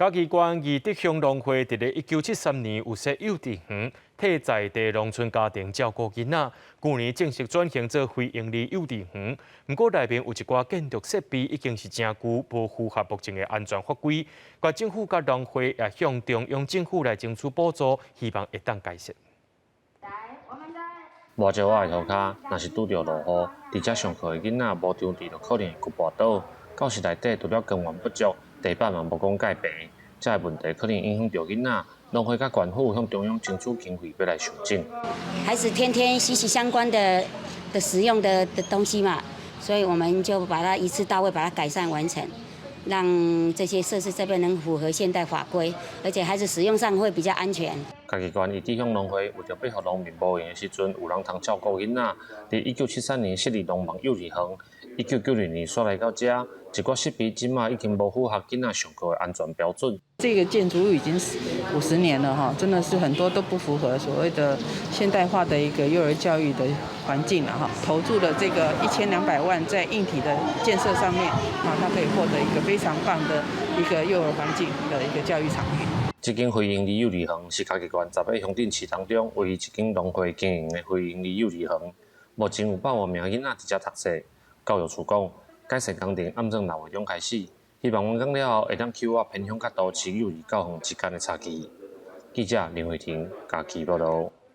嘉义县义德乡农会伫咧1973年有设幼稚园，替在地农村家庭照顾囡仔。去年正式转型做非营利幼稚园，不过内面有一寡建筑设备已经是真旧，无符合目前的安全法规。县政府甲农会也向中央政府来争取补助，希望会当改善。外石仔的涂骹，若是拄着落雨，伫遮上课的囡仔无场地，就可能会去跋倒。教室内底除了光源不足，地板嘛无讲盖平，这个问题可能影响到囡仔。农会甲县府向中央争取经费，要来上进。孩子天天息息相关的使用的东西嘛，所以我们就把它一次到位，把它改善完成，让这些设施这边能符合现代法规，而且孩子使用上会比较安全。嘉义县义德乡农会为着配合农民无闲的时阵，有人通照顾囡仔，伫1973年设立农忙幼儿园，1990年刷来到遮，一寡设备今嘛已经无符合囡仔上课的安全标准。这个建筑物已经50年了哈，真的是很多都不符合所谓的现代化的一个幼儿教育的环境了哈。投注了这个1200万在硬体的建设上面，啊，它可以获得一个非常棒的一个幼儿环境的一个教育场域。这间非营利幼儿园是嘉义县10个乡镇市当中唯一一间农会经营的非营利幼儿园。目前有100万名囡仔伫遮读册。教育处讲，改善工程暗算6月中开始，希望完工了后会当扣偏乡甲都市幼儿教育之间的差距。记者林慧婷，嘉义报道。